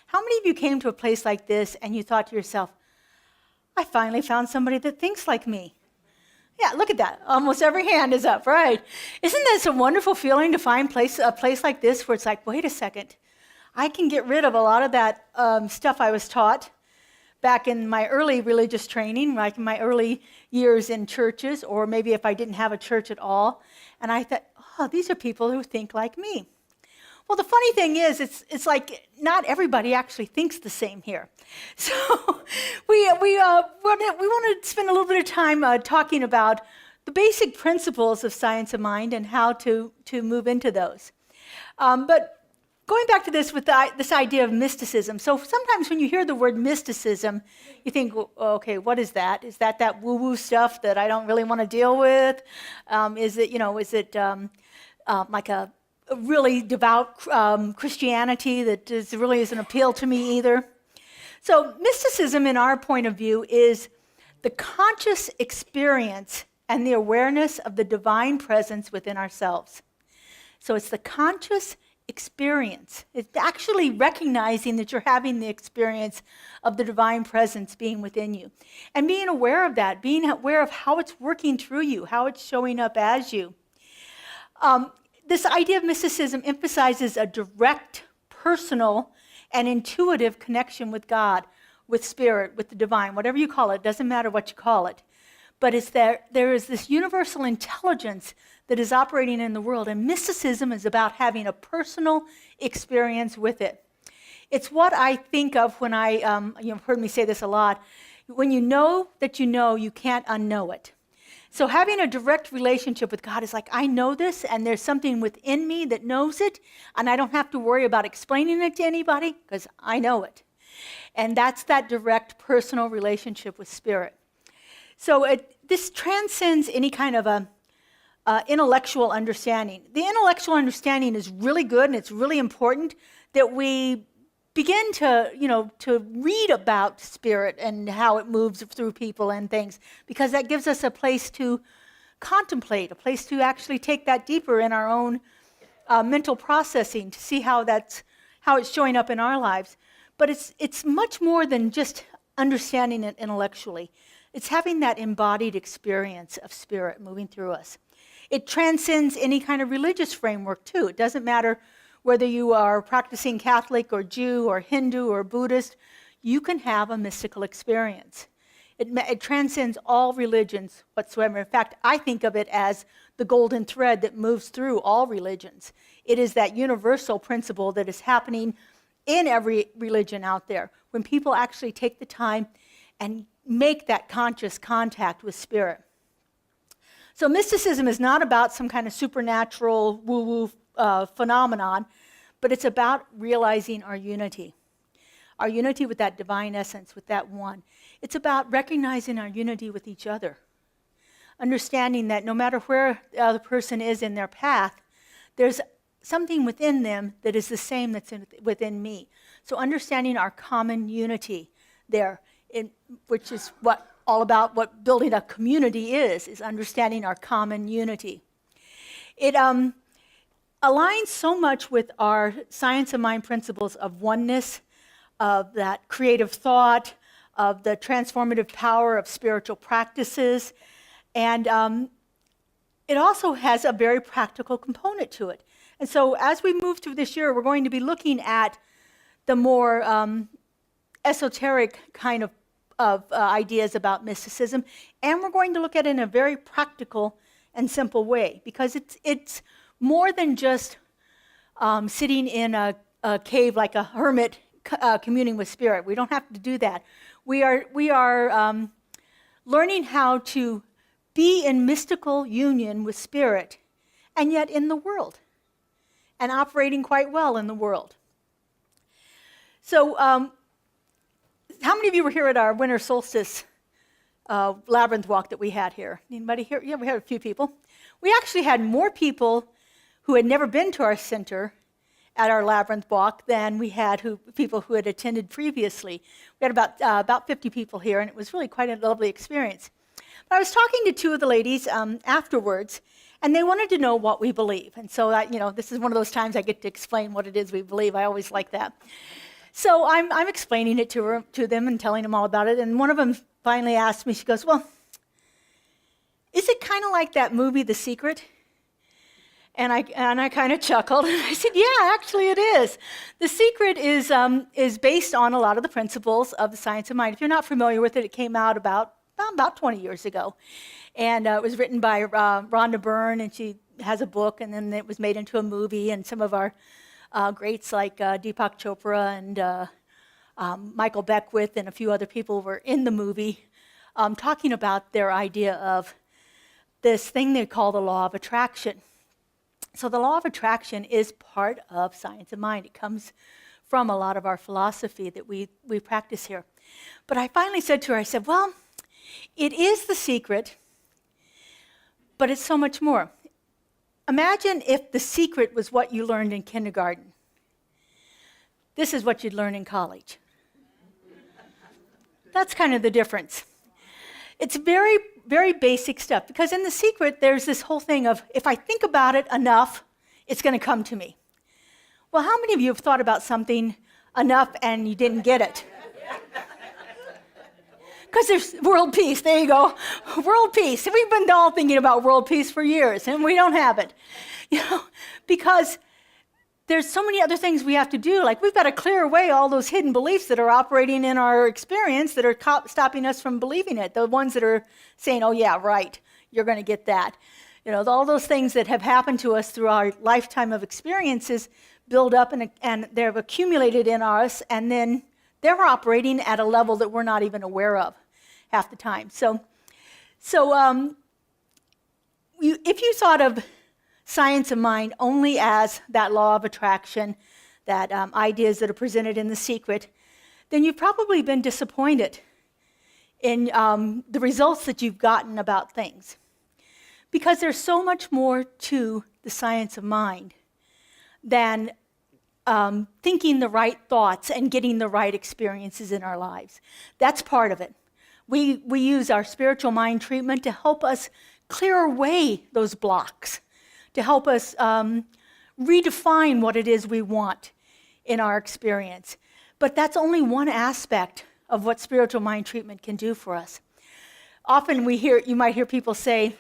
How many of you came to a place like this and you thought to yourself, I finally found somebody that thinks like me? Yeah, look at that. Almost every hand is up, right? Isn't this a wonderful feeling to find a place like this where it's like, wait a second, I can get rid of a lot of that stuff I was taught back in my early religious training, like in my early years in churches, or maybe if I didn't have a church at all. And I thought, oh, these are people who think like me. Well, the funny thing is, it's like not everybody actually thinks the same here. So we want to spend a little bit of time talking about the basic principles of science of mind and how to move into those. But going back to this with this idea of mysticism, so sometimes when you hear the word mysticism, you think, well, okay, what is that? Is that woo-woo stuff that I don't really want to deal with? Is it like a really devout Christianity that really isn't appeal to me either? So mysticism, in our point of view, is the conscious experience and the awareness of the divine presence within ourselves. So it's the conscious experience. It's actually recognizing that you're having the experience of the divine presence being within you. And being aware of that, being aware of how it's working through you, how it's showing up as you. This idea of mysticism emphasizes a direct, personal, and intuitive connection with God, with spirit, with the divine, whatever you call it, doesn't matter what you call it. But it's there is this universal intelligence that is operating in the world, and mysticism is about having a personal experience with it. It's what I think of when you've heard me say this a lot, when you know that you can't unknow it. So having a direct relationship with God is like, I know this, and there's something within me that knows it, and I don't have to worry about explaining it to anybody, because I know it. And that's that direct personal relationship with spirit. So this transcends any kind of intellectual understanding. The intellectual understanding is really good, and it's really important that we begin to read about spirit and how it moves through people and things, because that gives us a place to contemplate, a place to actually take that deeper in our own mental processing to see how it's showing up in our lives. But it's much more than just understanding it intellectually. It's having that embodied experience of spirit moving through us. It transcends any kind of religious framework, too. It doesn't matter whether you are practicing Catholic or Jew or Hindu or Buddhist, you can have a mystical experience. It transcends all religions whatsoever. In fact, I think of it as the golden thread that moves through all religions. It is that universal principle that is happening in every religion out there, when people actually take the time and make that conscious contact with spirit. So mysticism is not about some kind of supernatural woo-woo phenomenon, but it's about realizing our unity with that divine essence, with that one. It's about recognizing our unity with each other, understanding that no matter where the other person is in their path, there's something within them that is the same that's within me. So understanding our common unity there, which is all about what building a community is understanding our common unity. It aligns so much with our science of mind principles of oneness, of that creative thought, of the transformative power of spiritual practices, and it also has a very practical component to it. And so as we move through this year, we're going to be looking at the more esoteric kind of ideas about mysticism, and we're going to look at it in a very practical and simple way, because it's more than just sitting in a cave like a hermit communing with spirit. We don't have to do that. We are learning how to be in mystical union with spirit, and yet in the world, and operating quite well in the world. So how many of you were here at our winter solstice labyrinth walk that we had here? Anybody here? Yeah, we had a few people. We actually had more people who had never been to our center at our labyrinth walk than we had people who had attended previously. We had about 50 people here, and it was really quite a lovely experience. But I was talking to two of the ladies afterwards, and they wanted to know what we believe. And so, this is one of those times I get to explain what it is we believe. I always like that. So I'm explaining it to them and telling them all about it. And one of them finally asked me, she goes, well, is it kind of like that movie, The Secret? And I kind of chuckled, and I said, yeah, actually it is. The Secret is based on a lot of the principles of the science of mind. If you're not familiar with it, it came out about 20 years ago. And it was written by Rhonda Byrne, and she has a book, and then it was made into a movie, and some of our greats like Deepak Chopra and Michael Beckwith and a few other people were in the movie talking about their idea of this thing they call the law of attraction. So the law of attraction is part of science of mind. It comes from a lot of our philosophy that we practice here. But I finally said to her, I said, well, it is the secret, but it's so much more. Imagine if the secret was what you learned in kindergarten. This is what you'd learn in college. That's kind of the difference. It's very, very basic stuff, because in The Secret, there's this whole thing of, if I think about it enough, it's going to come to me. Well, how many of you have thought about something enough and you didn't get it? Because there's world peace. There you go. World peace. We've been all thinking about world peace for years, and we don't have it. Because there's so many other things we have to do. Like, we've got to clear away all those hidden beliefs that are operating in our experience that are stopping us from believing it. The ones that are saying, oh yeah, right, you're going to get that. All those things that have happened to us through our lifetime of experiences build up and they've accumulated in us, and then they're operating at a level that we're not even aware of half the time. So if you thought of science of mind only as that law of attraction, that ideas that are presented in The Secret, then you've probably been disappointed in the results that you've gotten about things. Because there's so much more to the science of mind than thinking the right thoughts and getting the right experiences in our lives. That's part of it. We use our spiritual mind treatment to help us clear away those blocks, to help us redefine what it is we want in our experience. But that's only one aspect of what spiritual mind treatment can do for us. Often you might hear people say,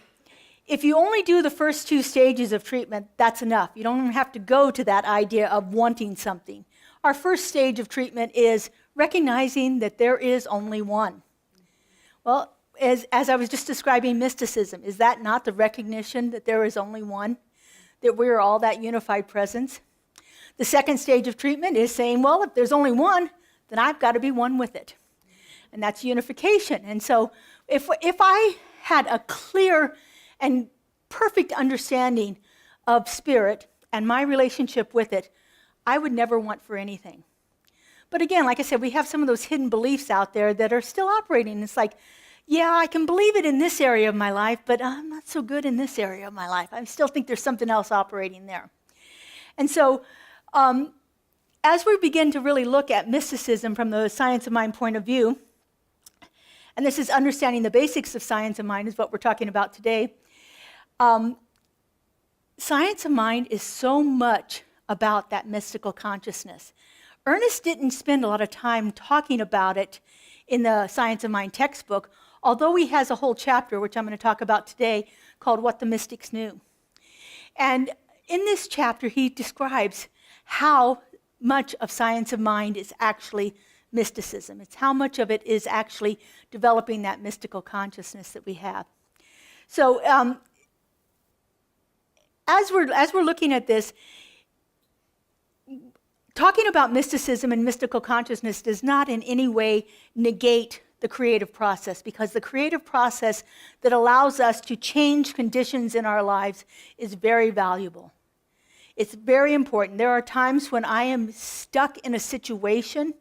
if you only do the first 2 stages of treatment, that's enough. You don't even have to go to that idea of wanting something. Our first stage of treatment is recognizing that there is only one. Well, as I was just describing mysticism, is that not the recognition that there is only one? That we're all that unified presence? The second stage of treatment is saying, well, if there's only one, then I've got to be one with it. And that's unification. And so if I had a clear and perfect understanding of spirit and my relationship with it, I would never want for anything. But again, like I said, we have some of those hidden beliefs out there that are still operating. It's like, yeah, I can believe it in this area of my life, but I'm not so good in this area of my life. I still think there's something else operating there. And so as we begin to really look at mysticism from the science of mind point of view, and this is understanding the basics of science of mind is what we're talking about today, science of mind is so much about that mystical consciousness. Ernest didn't spend a lot of time talking about it in the Science of Mind textbook, although he has a whole chapter, which I'm going to talk about today, called What the Mystics Knew. And in this chapter, he describes how much of science of mind is actually mysticism. It's how much of it is actually developing that mystical consciousness that we have. So as we're looking at this, talking about mysticism and mystical consciousness does not in any way negate the creative process, because the creative process that allows us to change conditions in our lives is very valuable. It's very important. There are times when I am stuck in a situation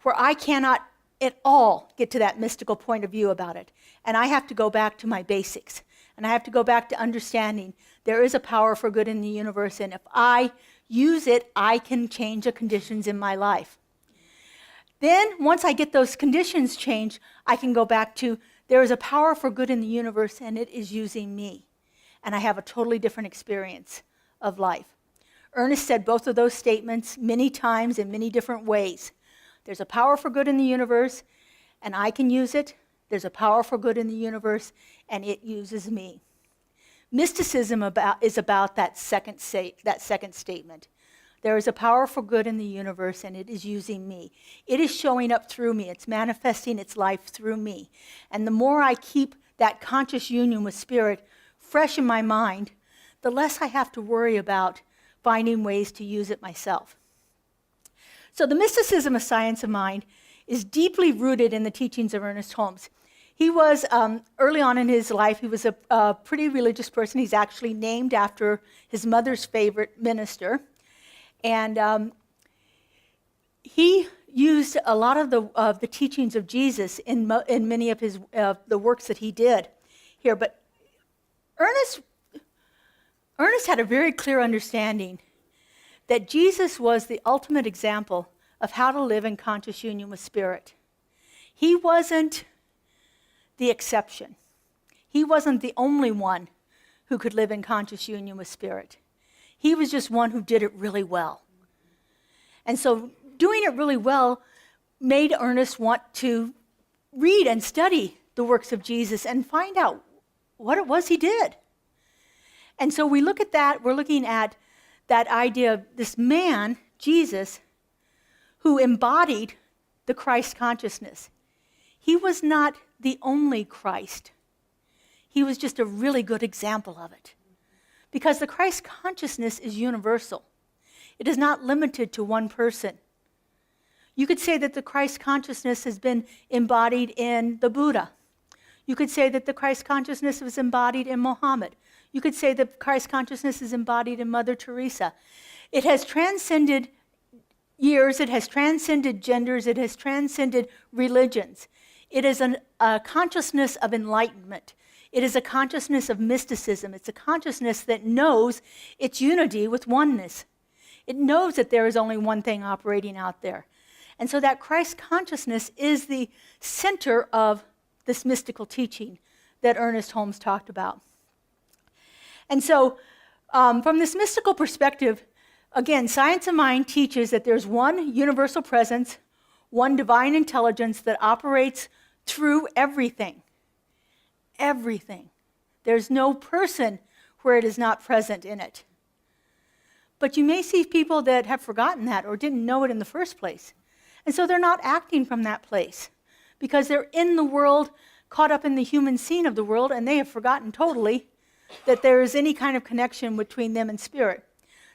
where I cannot at all get to that mystical point of view about it. And I have to go back to my basics. And I have to go back to understanding there is a power for good in the universe, and if I use it, I can change the conditions in my life. Then, once I get those conditions changed, I can go back to there is a power for good in the universe, and it is using me. And I have a totally different experience of life. Ernest said both of those statements many times in many different ways. There's a power for good in the universe, and I can use it. There's a power for good in the universe, and it uses me. Mysticism is about that second statement. There is a power for good in the universe, and it is using me. It is showing up through me. It's manifesting its life through me. And the more I keep that conscious union with Spirit fresh in my mind, the less I have to worry about finding ways to use it myself. So the mysticism of science of mind is deeply rooted in the teachings of Ernest Holmes. He was, early on in his life, he was a pretty religious person. He's actually named after his mother's favorite minister. And he used a lot of the teachings of Jesus in many of his the works that he did here. But Ernest had a very clear understanding that Jesus was the ultimate example of how to live in conscious union with Spirit. He wasn't the exception. He wasn't the only one who could live in conscious union with Spirit. He was just one who did it really well. And so doing it really well made Ernest want to read and study the works of Jesus and find out what it was he did. And so we look at that, we're looking at that idea of this man, Jesus, who embodied the Christ consciousness. He was not the only Christ. He was just a really good example of it. Because the Christ consciousness is universal. It is not limited to one person. You could say that the Christ consciousness has been embodied in the Buddha. You could say that the Christ consciousness was embodied in Muhammad. You could say that Christ consciousness is embodied in Mother Teresa. It has transcended years, it has transcended genders, it has transcended religions. It is a consciousness of enlightenment. It is a consciousness of mysticism. It's a consciousness that knows its unity with oneness. It knows that there is only one thing operating out there. And so that Christ consciousness is the center of this mystical teaching that Ernest Holmes talked about. And so from this mystical perspective, again, science of mind teaches that there's one universal presence, one divine intelligence that operates through everything. Everything. There's no person where it is not present in it. But you may see people that have forgotten that or didn't know it in the first place. And so they're not acting from that place because they're in the world, caught up in the human scene of the world, and they have forgotten totally that there is any kind of connection between them and Spirit.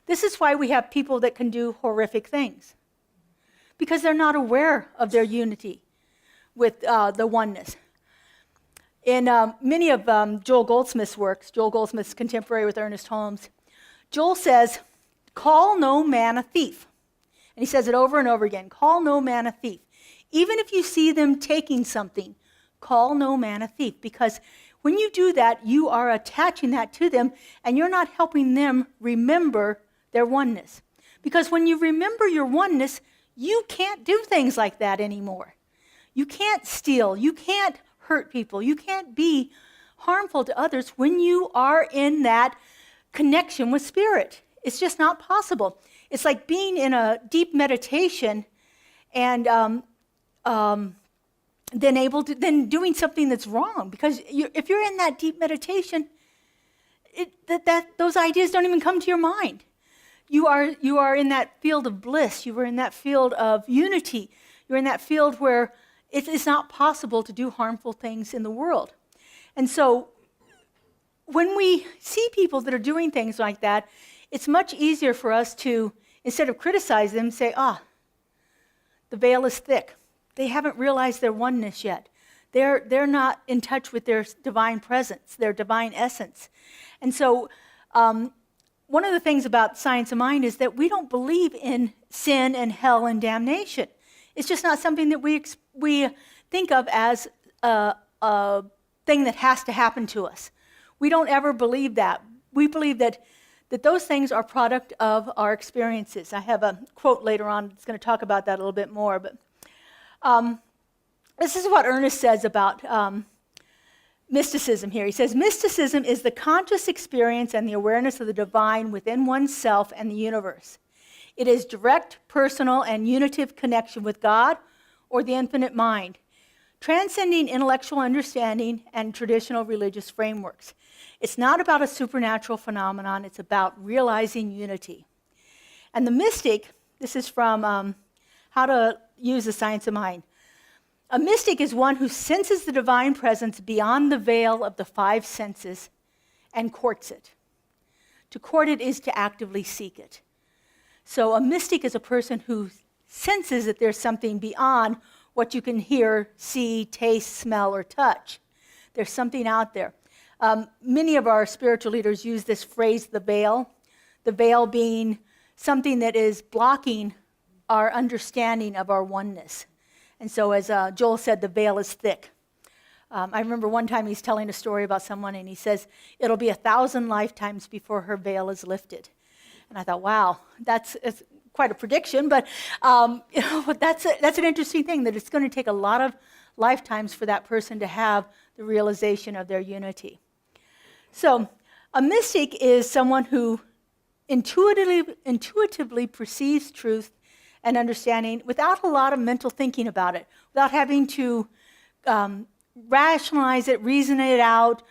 This is why we have people that can do horrific things, because they're not aware of their unity with the oneness. In many of Joel Goldsmith's works, Joel Goldsmith's contemporary with Ernest Holmes, Joel says, "Call no man a thief." And he says it over and over again, "Call no man a thief." Even if you see them taking something, call no man a thief, because when you do that, you are attaching that to them, and you're not helping them remember their oneness. Because when you remember your oneness, you can't do things like that anymore. You can't steal. You can't hurt people. You can't be harmful to others when you are in that connection with Spirit. It's just not possible. It's like being in a deep meditation and then doing something that's wrong. Because if you're in that deep meditation, those ideas don't even come to your mind. You are in that field of bliss. You are in that field of unity. You're in that field where it's not possible to do harmful things in the world. And so when we see people that are doing things like that, it's much easier for us to, instead of criticize them, say, the veil is thick. They haven't realized their oneness yet. They're not in touch with their divine presence, their divine essence. And so one of the things about science of mind is that we don't believe in sin and hell and damnation. It's just not something that we think of as a thing that has to happen to us. We don't ever believe that. We believe that those things are product of our experiences. I have a quote later on that's going to talk about that a little bit more. But this is what Ernest says about mysticism here. He says, mysticism is the conscious experience and the awareness of the divine within oneself and the universe. It is direct, personal, and unitive connection with God or the infinite mind, transcending intellectual understanding and traditional religious frameworks. It's not about a supernatural phenomenon. It's about realizing unity. And the mystic, this is from How to Use the Science of Mind. A mystic is one who senses the divine presence beyond the veil of the five senses and courts it. To court it is to actively seek it. So a mystic is a person who senses that there's something beyond what you can hear, see, taste, smell, or touch. There's something out there. Many of our spiritual leaders use this phrase, the veil being something that is blocking our understanding of our oneness. And so as Joel said, the veil is thick. I remember one time he's telling a story about someone, and he says, it'll be 1,000 lifetimes before her veil is lifted. And I thought, wow, it's quite a prediction, but that's an interesting thing, that it's going to take a lot of lifetimes for that person to have the realization of their unity. So a mystic is someone who intuitively perceives truth and understanding without a lot of mental thinking about it, without having to rationalize it, reason it out,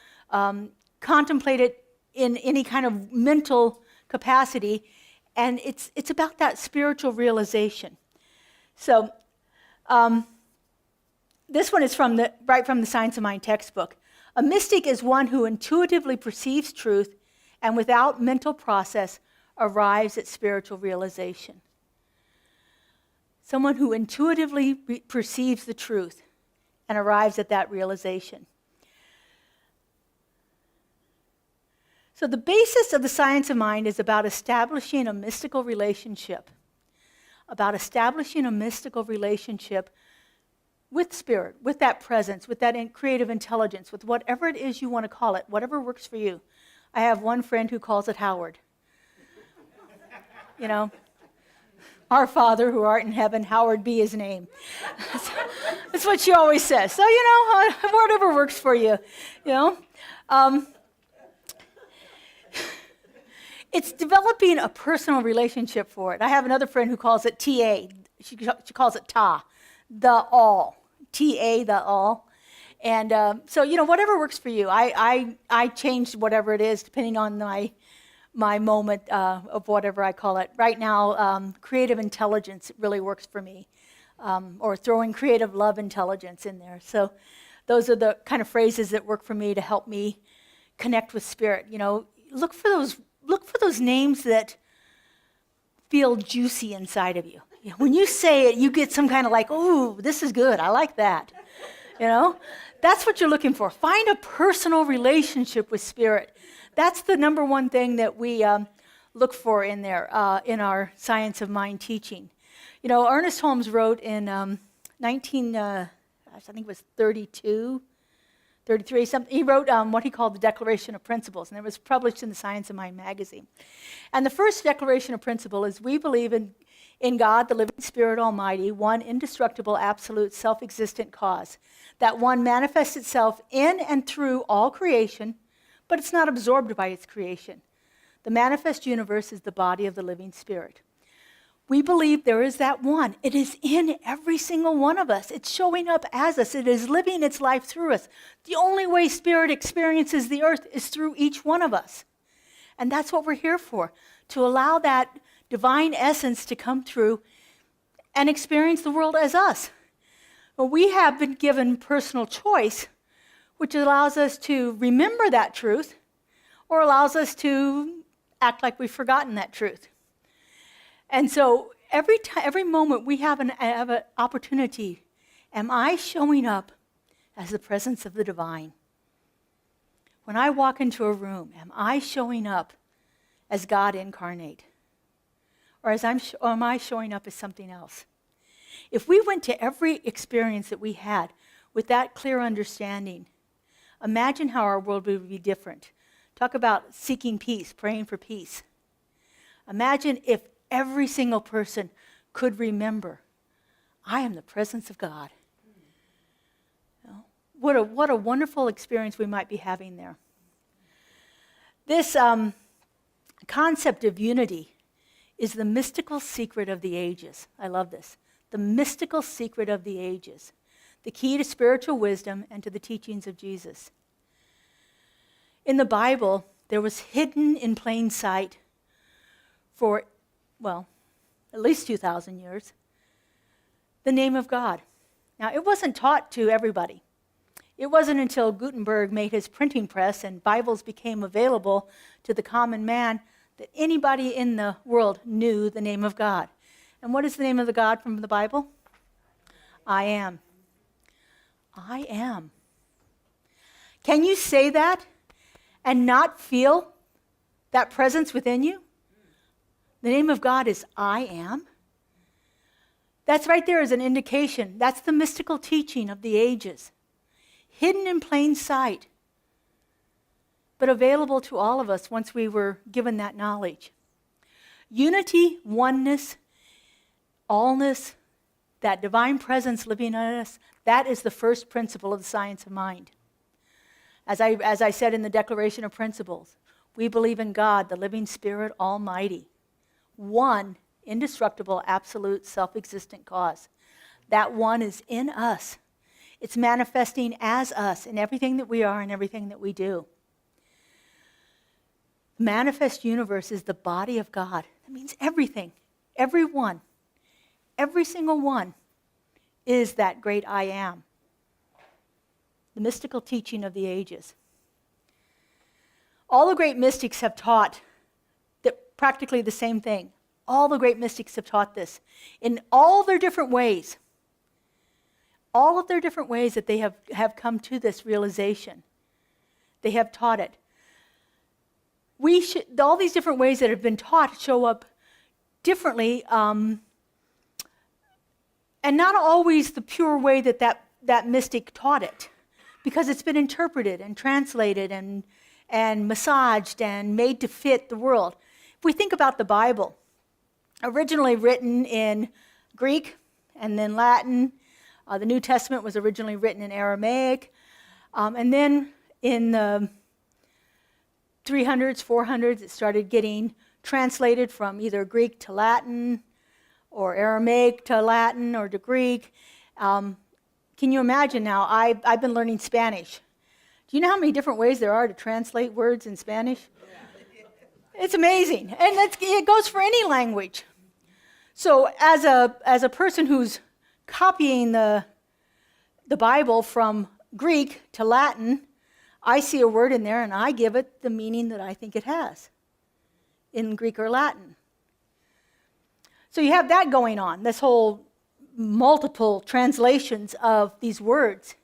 contemplate it in any kind of mental capacity. And it's about that spiritual realization. So this one is right from the Science of Mind textbook. A mystic is one who intuitively perceives truth and without mental process arrives at spiritual realization. Someone who intuitively perceives the truth and arrives at that realization. So the basis of the Science of Mind is about establishing a mystical relationship. With spirit, with that presence, with that creative intelligence, with whatever it is you want to call it, whatever works for you. I have one friend who calls it Howard. Our Father who art in heaven, hallowed be his name. That's what she always says. So, whatever works for you, It's developing a personal relationship for it. I have another friend who calls it TA. She calls it Ta, the all. TA, the all. And so, whatever works for you. I changed whatever it is depending on my moment of whatever I call it. Right now, creative intelligence really works for me, or throwing creative love intelligence in there. So those are the kind of phrases that work for me to help me connect with spirit. Look for those names that feel juicy inside of you. When you say it, you get some kind of like, ooh, this is good. I like that. That's what you're looking for. Find a personal relationship with spirit. That's the number one thing that we look for in there, in our Science of Mind teaching. Ernest Holmes wrote in I think it was 33, something. He wrote what he called the Declaration of Principles, and it was published in the Science of Mind magazine. And the first Declaration of Principle is, we believe in God, the living Spirit Almighty, one indestructible, absolute, self-existent cause. That one manifests itself in and through all creation, but it's not absorbed by its creation. The manifest universe is the body of the living Spirit. We believe there is that one. It is in every single one of us. It's showing up as us. It is living its life through us. The only way spirit experiences the earth is through each one of us. And that's what we're here for, to allow that divine essence to come through and experience the world as us. Well, we have been given personal choice, which allows us to remember that truth, or allows us to act like we've forgotten that truth. And so every moment we have an opportunity. Am I showing up as the presence of the divine? When I walk into a room, am I showing up as God incarnate? Or am I showing up as something else? If we went to every experience that we had with that clear understanding, imagine how our world would be different. Talk about seeking peace, praying for peace. Imagine if every single person could remember, I am the presence of God. what a wonderful experience we might be having there. This concept of unity is the mystical secret of the ages. I love this. The mystical secret of the ages. The key to spiritual wisdom and to the teachings of Jesus. In the Bible, there was hidden in plain sight for, well, at least 2,000 years, the name of God. Now, it wasn't taught to everybody. It wasn't until Gutenberg made his printing press and Bibles became available to the common man that anybody in the world knew the name of God. And what is the name of the God from the Bible? I am. I am. Can you say that and not feel that presence within you? The name of God is I am. That's right there as an indication. That's the mystical teaching of the ages. Hidden in plain sight, but available to all of us once we were given that knowledge. Unity, oneness, allness, that divine presence living in us, that is the first principle of the science of mind. As I said in the Declaration of Principles, we believe in God, the living Spirit, Almighty, one, indestructible, absolute, self-existent cause. That one is in us. It's manifesting as us in everything that we are and everything that we do. The manifest universe is the body of God. That means everything, everyone, every single one is that great I am. The mystical teaching of the ages. All the great mystics have taught that practically the same thing. All the great mystics have taught this in all their different ways. All of their different ways that they have come to this realization. They have taught it. All these different ways that have been taught show up differently, and not always the pure way that mystic taught it, because it's been interpreted and translated and massaged and made to fit the world. If we think about the Bible, originally written in Greek and then Latin, the New Testament was originally written in Aramaic, and then in the 300s, 400s, it started getting translated from either Greek to Latin, or Aramaic to Latin, or to Greek. Can you imagine now? I've been learning Spanish. Do you know how many different ways there are to translate words in Spanish? It's amazing, and it goes for any language. So as a person who's copying the Bible from Greek to Latin, I see a word in there and I give it the meaning that I think it has in Greek or Latin. So you have that going on, this whole multiple translations of these words.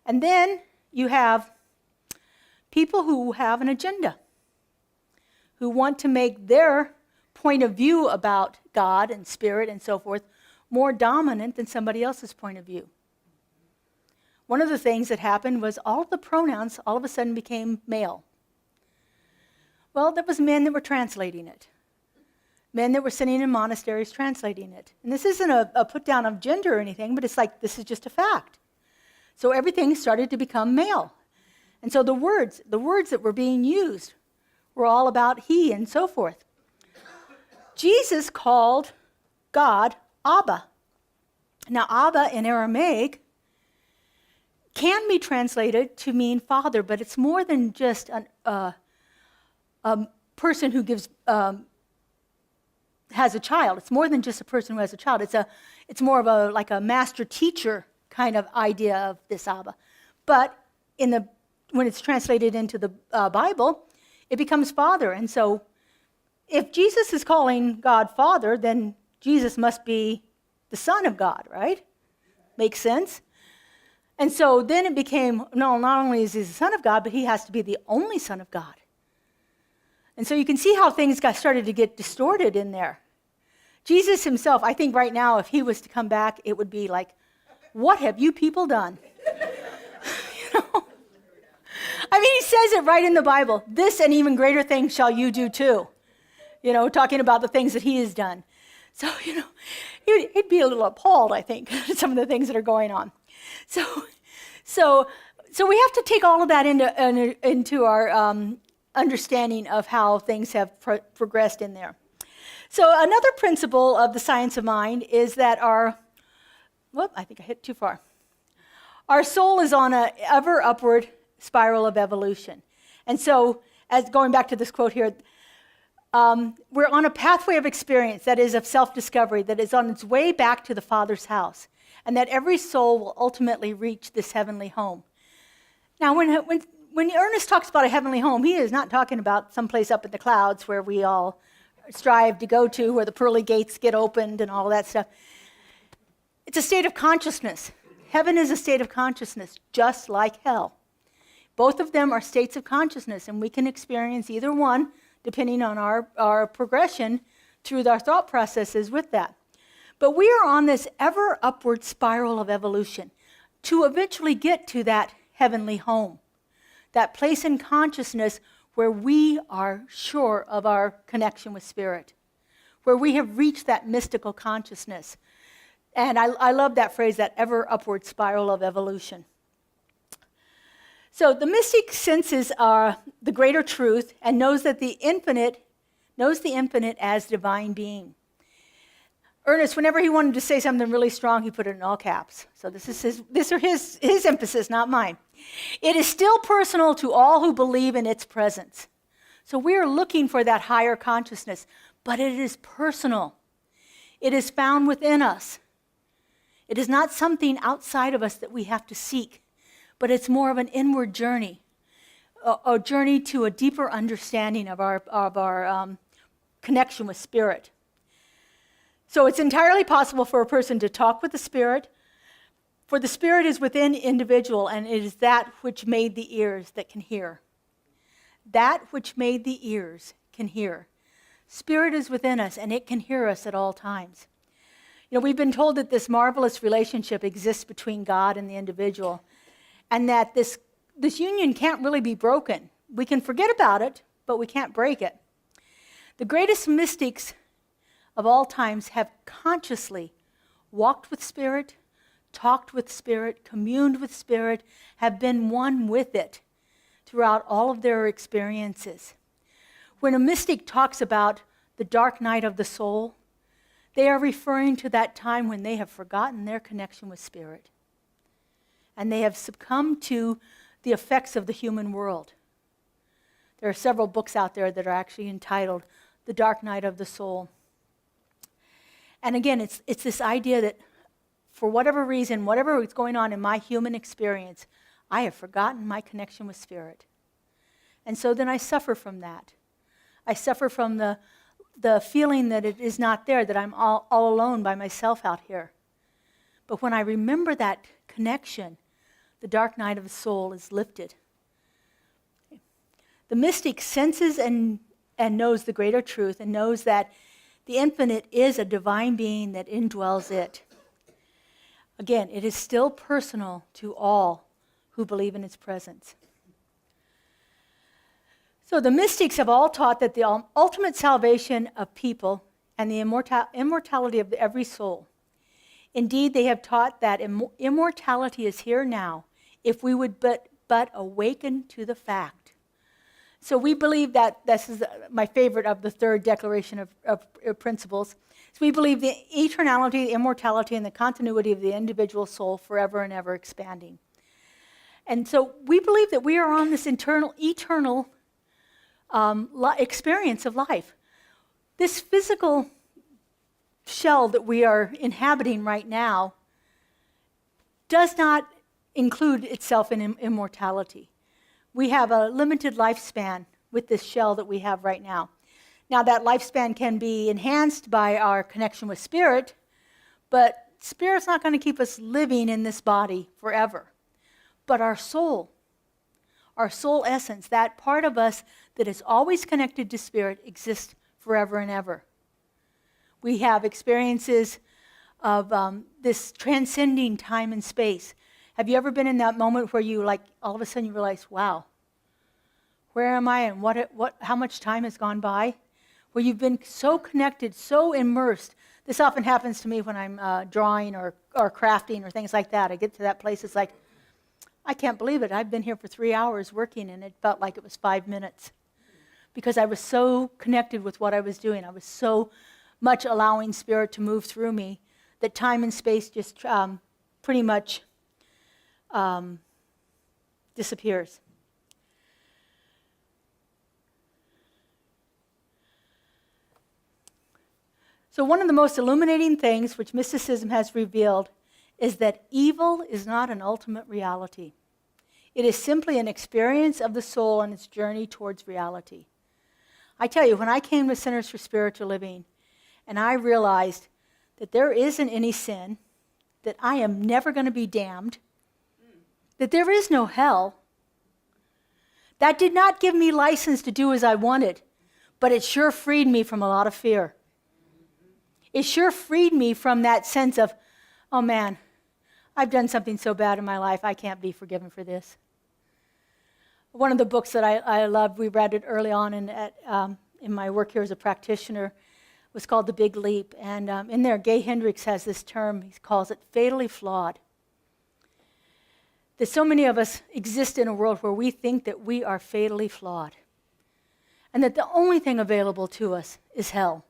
And then you have people who have an agenda, who want to make their point of view about God and spirit and so forth more dominant than somebody else's point of view. One of the things that happened was all of the pronouns all of a sudden became male. Well, there was men that were translating it. Men that were sitting in monasteries translating it. And this isn't a put down of gender or anything, but it's like this is just a fact. So everything started to become male. And so the words that were being used were all about he and so forth. Jesus called God Abba. Now, Abba in Aramaic can be translated to mean father, but it's more than just a person who has a child. It's more than just a person who has a child. It's more of a master teacher kind of idea of this Abba. But when it's translated into the Bible, it becomes father. And so if Jesus is calling God Father, then Jesus must be the Son of God, right? Makes sense? And so then it became, no, not only is he the Son of God, but he has to be the only Son of God. And so you can see how things started to get distorted in there. Jesus himself, I think right now, if he was to come back, it would be like, what have you people done? You know? I mean, he says it right in the Bible. This and even greater things shall you do too. You know, talking about the things that he has done. So, you know, he'd be a little appalled, I think, at some of the things that are going on. So we have to take all of that into our understanding of how things have progressed in there. So another principle of the science of mind is that I think I hit too far. Our soul is on an ever upward spiral of evolution. And so, as going back to this quote here, we're on a pathway of experience that is of self-discovery, that is on its way back to the Father's house, and that every soul will ultimately reach this heavenly home. Now, when Ernest talks about a heavenly home, he is not talking about someplace up in the clouds where we all strive to go to, where the pearly gates get opened and all that stuff. It's a state of consciousness. Heaven is a state of consciousness, just like hell. Both of them are states of consciousness, and we can experience either one depending on our progression through our thought processes with that. But we are on this ever upward spiral of evolution to eventually get to that heavenly home, that place in consciousness where we are sure of our connection with Spirit, where we have reached that mystical consciousness. And I love that phrase, that ever upward spiral of evolution. So the mystic senses the greater truth and knows the infinite as divine being. Ernest, whenever he wanted to say something really strong, he put it in all caps. So this is his emphasis, not mine. It is still personal to all who believe in its presence. So we are looking for that higher consciousness, but it is personal. It is found within us. It is not something outside of us that we have to seek, but it's more of an inward journey, a journey to a deeper understanding of our connection with Spirit. So it's entirely possible for a person to talk with the Spirit, for the Spirit is within the individual, and it is that which made the ears that can hear. That which made the ears can hear. Spirit is within us, and it can hear us at all times. You know, we've been told that this marvelous relationship exists between God and the individual, and that this union can't really be broken. We can forget about it, but we can't break it. The greatest mystics of all times have consciously walked with Spirit, talked with Spirit, communed with Spirit, have been one with it throughout all of their experiences. When a mystic talks about the dark night of the soul, they are referring to that time when they have forgotten their connection with Spirit, and they have succumbed to the effects of the human world. There are several books out there that are actually entitled The Dark Night of the Soul. And again, it's this idea that for whatever reason, whatever is going on in my human experience, I have forgotten my connection with Spirit. And so then I suffer from that. I suffer from the feeling that it is not there, that I'm all alone by myself out here. But when I remember that connection, the dark night of the soul is lifted. The mystic senses and knows the greater truth and knows that the infinite is a divine being that indwells it. Again, it is still personal to all who believe in its presence. So the mystics have all taught that the ultimate salvation of people and the immortality of every soul. Indeed, they have taught that immortality is here now if we would but awaken to the fact. So we believe that, this is my favorite of the third declaration of principles, so we believe the eternality, the immortality, and the continuity of the individual soul forever and ever expanding. And so we believe that we are on this eternal experience of life. This physical shell that we are inhabiting right now does not include itself in immortality. We have a limited lifespan with this shell that we have right now. Now that lifespan can be enhanced by our connection with Spirit, but Spirit's not going to keep us living in this body forever. But our soul essence, that part of us that is always connected to Spirit, exists forever and ever. We have experiences of this transcending time and space. Have you ever been in that moment where you all of a sudden you realize, wow, where am I and how much time has gone by? Where you've been so connected, so immersed. This often happens to me when I'm drawing or crafting or things like that. I get to that place, it's like, I can't believe it. I've been here for 3 hours working, and it felt like it was 5 minutes because I was so connected with what I was doing. I was so much allowing Spirit to move through me that time and space just pretty much disappears. So one of the most illuminating things which mysticism has revealed is that evil is not an ultimate reality. It is simply an experience of the soul on its journey towards reality. I tell you, when I came to Centers for Spiritual Living and I realized that there isn't any sin, that I am never going to be damned, that there is no hell, that did not give me license to do as I wanted, but it sure freed me from a lot of fear. It sure freed me from that sense of, oh man, I've done something so bad in my life, I can't be forgiven for this. One of the books that I loved, we read it early on in my work here as a practitioner, was called The Big Leap. And in there, Gay Hendricks has this term, he calls it fatally flawed. That so many of us exist in a world where we think that we are fatally flawed. And that the only thing available to us is hell.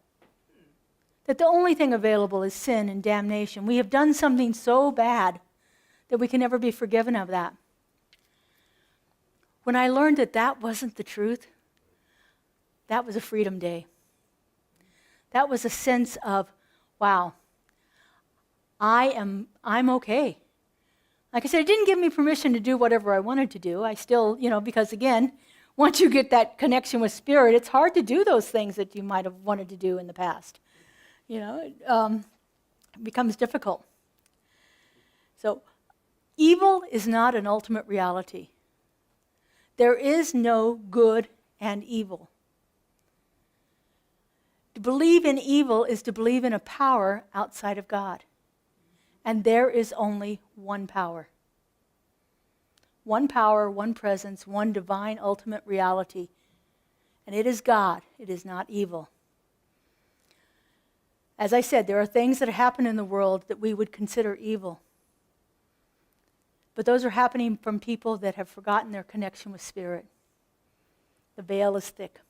That the only thing available is sin and damnation. We have done something so bad that we can never be forgiven of that. When I learned that that wasn't the truth, that was a freedom day. That was a sense of, wow, I'm okay. Like I said, it didn't give me permission to do whatever I wanted to do. I still, because again, once you get that connection with Spirit, it's hard to do those things that you might have wanted to do in the past. It becomes difficult. So, evil is not an ultimate reality. There is no good and evil. To believe in evil is to believe in a power outside of God. And there is only one power. One power, one presence, one divine ultimate reality. And it is God. It is not evil. As I said, there are things that happen in the world that we would consider evil. But those are happening from people that have forgotten their connection with Spirit. The veil is thick.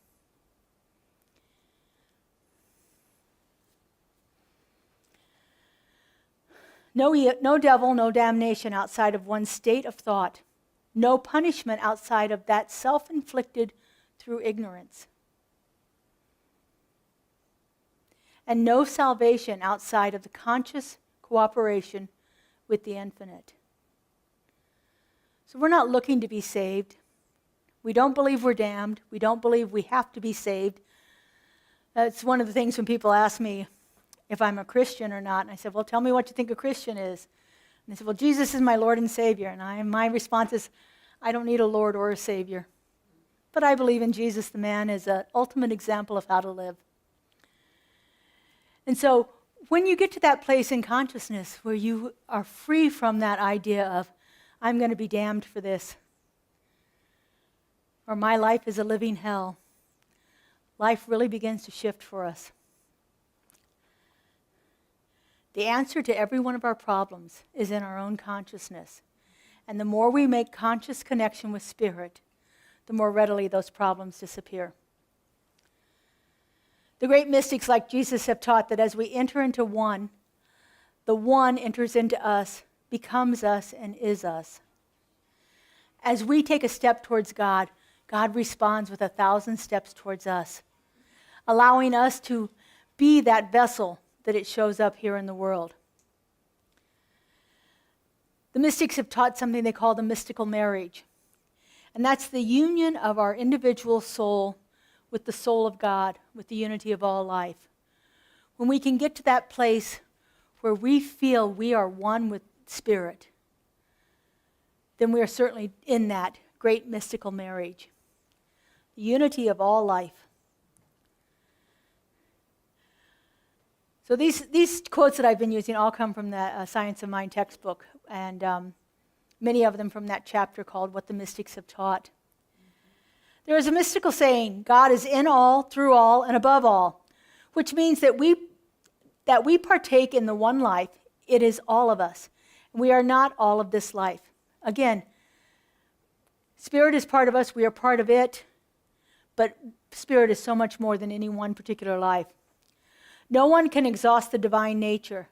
No devil, no damnation outside of one's state of thought. No punishment outside of that self-inflicted through ignorance. And no salvation outside of the conscious cooperation with the infinite. So we're not looking to be saved. We don't believe we're damned. We don't believe we have to be saved. That's one of the things when people ask me if I'm a Christian or not. And I said, well, tell me what you think a Christian is. And they said, well, Jesus is my Lord and Savior. And my response is, I don't need a Lord or a Savior. But I believe in Jesus, the man, as an ultimate example of how to live. And so when you get to that place in consciousness where you are free from that idea of, I'm going to be damned for this, or my life is a living hell, life really begins to shift for us. The answer to every one of our problems is in our own consciousness. And the more we make conscious connection with Spirit, the more readily those problems disappear. The great mystics like Jesus have taught that as we enter into one, the one enters into us, becomes us, and is us. As we take a step towards God, God responds with 1,000 steps towards us, allowing us to be that vessel that it shows up here in the world. The mystics have taught something they call the mystical marriage. And that's the union of our individual soul with the soul of God, with the unity of all life. When we can get to that place where we feel we are one with Spirit, then we are certainly in that great mystical marriage. The unity of all life. So these quotes that I've been using all come from the Science of Mind textbook, and many of them from that chapter called What the Mystics Have Taught. There is a mystical saying, God is in all, through all, and above all, which means that we partake in the one life. It is all of us. We are not all of this life. Again, Spirit is part of us. We are part of it. But Spirit is so much more than any one particular life. No one can exhaust the divine nature,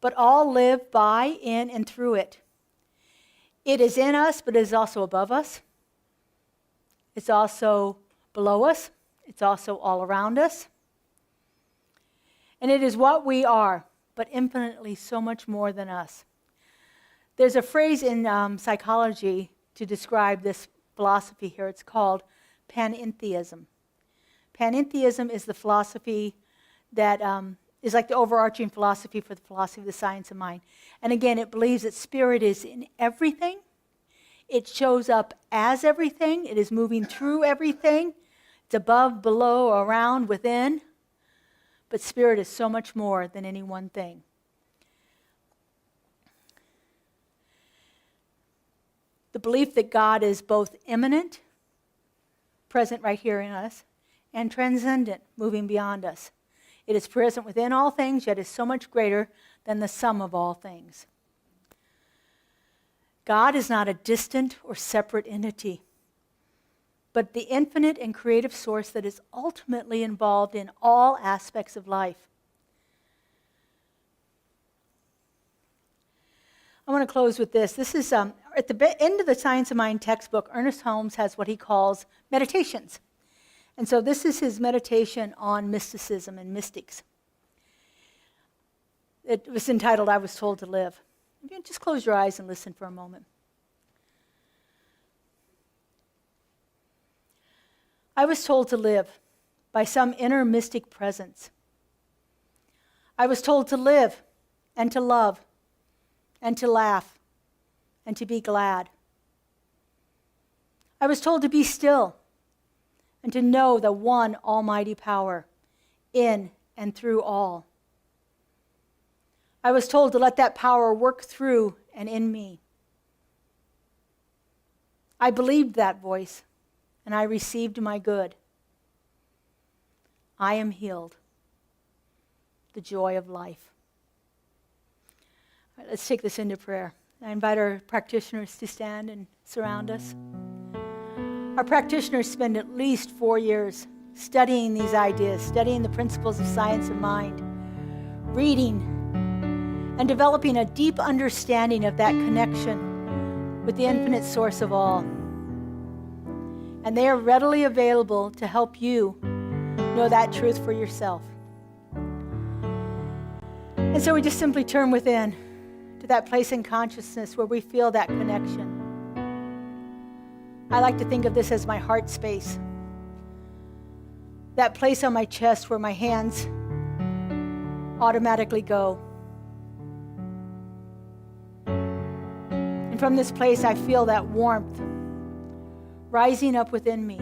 but all live by, in, and through it. It is in us, but it is also above us. It's also below us. It's also all around us. And it is what we are, but infinitely so much more than us. There's a phrase in psychology to describe this philosophy here. It's called panentheism. Panentheism is the philosophy that is like the overarching philosophy for the philosophy of the science of mind. And again, it believes that spirit is in everything. It shows up as everything. It is moving through everything. It's above, below, around, within. But spirit is so much more than any one thing. The belief that God is both immanent, present right here in us, and transcendent, moving beyond us. It is present within all things, yet is so much greater than the sum of all things. God is not a distant or separate entity, but the infinite and creative source that is ultimately involved in all aspects of life. I want to close with this. This is at the end of the Science of Mind textbook, Ernest Holmes has what he calls meditations. And so this is his meditation on mysticism and mystics. It was entitled, I Was Told to Live. You can just close your eyes and listen for a moment. I was told to live by some inner mystic presence. I was told to live and to love and to laugh and to be glad. I was told to be still and to know the one almighty power in and through all. I was told to let that power work through and in me. I believed that voice, and I received my good. I am healed. The joy of life. All right, let's take this into prayer. I invite our practitioners to stand and surround us. Our practitioners spend at least 4 years studying these ideas, studying the principles of science of mind, reading, and developing a deep understanding of that connection with the infinite source of all. And they are readily available to help you know that truth for yourself. And so we just simply turn within to that place in consciousness where we feel that connection. I like to think of this as my heart space. That place on my chest where my hands automatically go. And from this place, I feel that warmth rising up within me.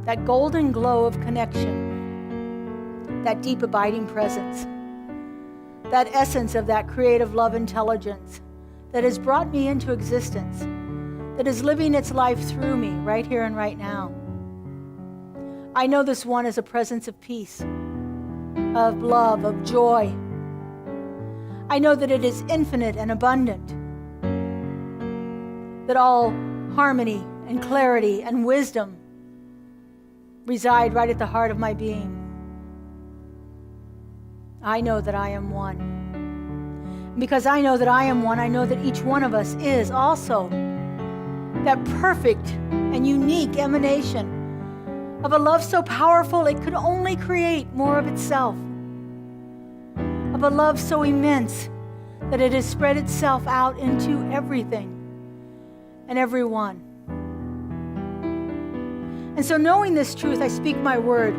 That golden glow of connection. That deep abiding presence. That essence of that creative love intelligence that has brought me into existence. That is living its life through me right here and right now. I know this one is a presence of peace, of love, of joy. I know that it is infinite and abundant, that all harmony and clarity and wisdom reside right at the heart of my being. I know that I am one. And because I know that I am one, I know that each one of us is also that perfect and unique emanation of a love so powerful it could only create more of itself, of a love so immense that it has spread itself out into everything and everyone. And so knowing this truth, I speak my word.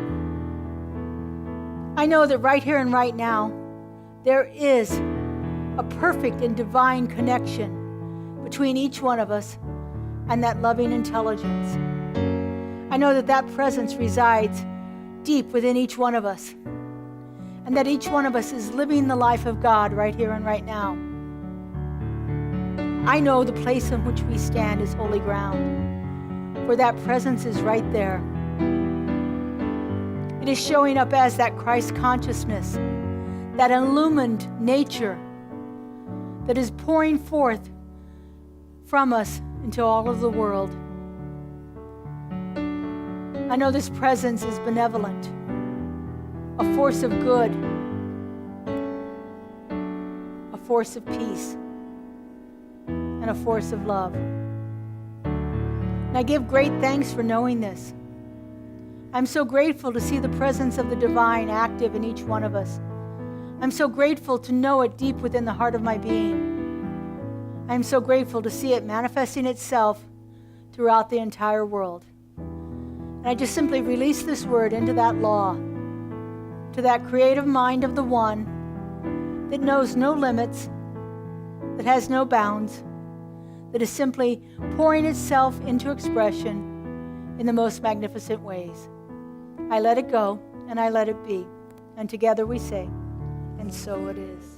I know that right here and right now, there is a perfect and divine connection between each one of us and that loving intelligence. I know that that presence resides deep within each one of us, and that each one of us is living the life of God right here and right now. I know the place in which we stand is holy ground, where that presence is right there. It is showing up as that Christ consciousness, that illumined nature that is pouring forth from us into all of the world. I know this presence is benevolent, a force of good, a force of peace, and a force of love. And I give great thanks for knowing this. I'm so grateful to see the presence of the divine active in each one of us. I'm so grateful to know it deep within the heart of my being. I'm so grateful to see it manifesting itself throughout the entire world. And I just simply release this word into that law, to that creative mind of the one that knows no limits, that has no bounds, that is simply pouring itself into expression in the most magnificent ways. I let it go and I let it be. And together we say, and so it is.